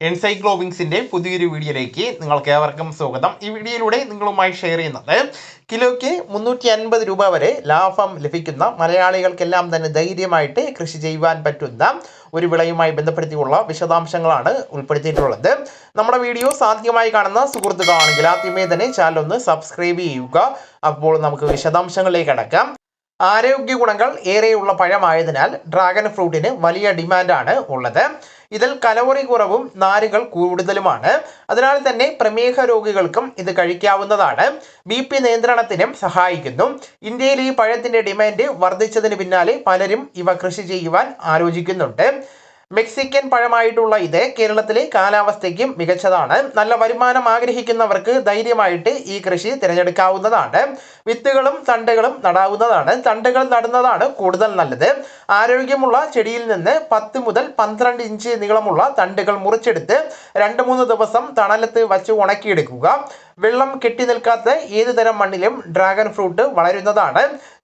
എൻസൈക്ലോവിങ്സിന്റെ പുതിയൊരു വീഡിയോയിലേക്ക് നിങ്ങൾക്ക് ഏവർക്കും സ്വാഗതം. ഈ വീഡിയോയിലൂടെ നിങ്ങളുമായി ഷെയർ ചെയ്യുന്നത് കിലോയ്ക്ക് 350 രൂപ വരെ ലാഭം ലഭിക്കുന്ന മലയാളികൾക്കെല്ലാം തന്നെ ധൈര്യമായിട്ട് കൃഷി ചെയ്യുവാൻ പറ്റുന്ന ഒരു വിളയുമായി ബന്ധപ്പെടുത്തിയുള്ള വിശദാംശങ്ങളാണ് ഉൾപ്പെടുത്തിയിട്ടുള്ളത്. നമ്മുടെ വീഡിയോ സാധ്യമായി കാണുന്ന സുഹൃത്തുക്കളാണെങ്കിൽ ആദ്യമേ തന്നെ ചാനൽ ഒന്ന് സബ്സ്ക്രൈബ് ചെയ്യുക. അപ്പോൾ നമുക്ക് വിശദാംശങ്ങളിലേക്ക് കടക്കാം. ആരോഗ്യ ഗുണങ്ങൾ ഏറെയുള്ള പഴമായതിനാൽ ഡ്രാഗൺ ഫ്രൂട്ടിന് വലിയ ഡിമാൻഡാണ് ഉള്ളത്. ഇതിൽ കലോറി കുറവും നാരുകൾ കൂടുതലുമാണ്. അതിനാൽ തന്നെ പ്രമേഹ രോഗികൾക്കും ഇത് കഴിക്കാവുന്നതാണ്. BP നിയന്ത്രണത്തിനും സഹായിക്കുന്നു. ഇന്ത്യയിൽ ഈ പഴത്തിന്റെ ഡിമാൻഡ് വർദ്ധിച്ചതിന് പിന്നാലെ പലരും ഇവ കൃഷി ചെയ്യുവാൻ ആലോചിക്കുന്നുണ്ട്. മെക്സിക്കൻ പഴമായിട്ടുള്ള ഇത് കേരളത്തിലെ കാലാവസ്ഥയ്ക്കും മികച്ചതാണ്. നല്ല വരുമാനം ആഗ്രഹിക്കുന്നവർക്ക് ധൈര്യമായിട്ട് ഈ കൃഷി തിരഞ്ഞെടുക്കാവുന്നതാണ്. വിത്തുകളും തണ്ടുകളും നടാവുന്നതാണ്. തണ്ടുകൾ നടുന്നതാണ് കൂടുതൽ നല്ലത്. ആരോഗ്യമുള്ള ചെടിയിൽ നിന്ന് 10 മുതൽ 12 ഇഞ്ച് നീളമുള്ള തണ്ടുകൾ മുറിച്ചെടുത്ത് 2-3 ദിവസം തണലത്ത് വച്ച് ഉണക്കിയെടുക്കുക. വെള്ളം കെട്ടി നിൽക്കാത്ത ഏത് തരം മണ്ണിലും ഡ്രാഗൺ ഫ്രൂട്ട് വളരുന്നതാണ്.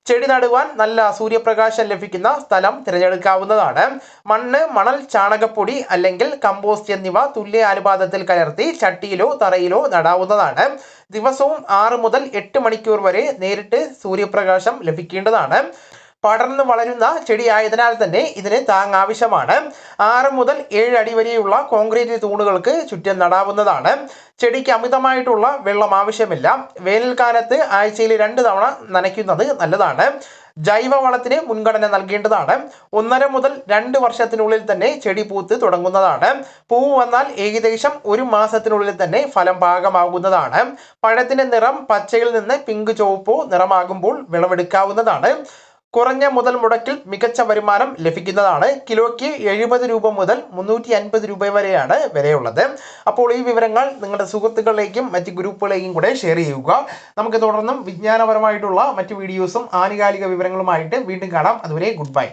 ചെടി നടുവാൻ നല്ല സൂര്യപ്രകാശം ലഭിക്കുന്ന സ്ഥലം തിരഞ്ഞെടുക്കാവുന്നതാണ്. മണ്ണ്, മണൽ, ചാണകപ്പൊടി അല്ലെങ്കിൽ കമ്പോസ്റ്റ് എന്നിവ തുല്യ അനുപാതത്തിൽ കലർത്തി ചട്ടിയിലോ തറയിലോ നടാവുന്നതാണ്. ദിവസവും 6 മുതൽ 8 മണിക്കൂർ വരെ നേരിട്ട് സൂര്യപ്രകാശം ലഭിക്കേണ്ടതാണ്. പടർന്ന് വളരുന്ന ചെടിയായതിനാൽ തന്നെ ഇതിന് താങ്ങ് ആവശ്യമാണ്. 6 മുതൽ 7 അടി വരെയുള്ള കോൺക്രീറ്റ് തൂണുകൾക്ക് ചുറ്റും നടാവുന്നതാണ്. ചെടിക്ക് അമിതമായിട്ടുള്ള വെള്ളം ആവശ്യമില്ല. വേനൽക്കാലത്ത് ആഴ്ചയിൽ 2 തവണ നനയ്ക്കുന്നത് നല്ലതാണ്. ജൈവവളത്തിന് മുൻഗണന നൽകേണ്ടതാണ്. 1.5 മുതൽ 2 വർഷത്തിനുള്ളിൽ തന്നെ ചെടി പൂത്ത് തുടങ്ങുന്നതാണ്. പൂവ് വന്നാൽ ഏകദേശം 1 മാസത്തിനുള്ളിൽ തന്നെ ഫലം പാകമാകുന്നതാണ്. പഴത്തിന്റെ നിറം പച്ചയിൽ നിന്ന് പിങ്ക് ചുവപ്പോ നിറമാകുമ്പോൾ വിളവെടുക്കാവുന്നതാണ്. കുറഞ്ഞ മുതൽ മുടക്കിൽ മികച്ച വരുമാനം ലഭിക്കുന്നതാണ്. കിലോയ്ക്ക് 70 രൂപ മുതൽ 350 രൂപ വരെയാണ് വിലയുള്ളത്. അപ്പോൾ ഈ വിവരങ്ങൾ നിങ്ങളുടെ സുഹൃത്തുക്കളിലേക്കും മറ്റ് ഗ്രൂപ്പുകളിലേക്കും കൂടെ ഷെയർ ചെയ്യുക. നമുക്ക് തുടർന്നും വിജ്ഞാനപരമായിട്ടുള്ള മറ്റ് വീഡിയോസും ആനുകാലിക വിവരങ്ങളുമായിട്ട് വീണ്ടും കാണാം. അതുവരെ ഗുഡ് ബൈ.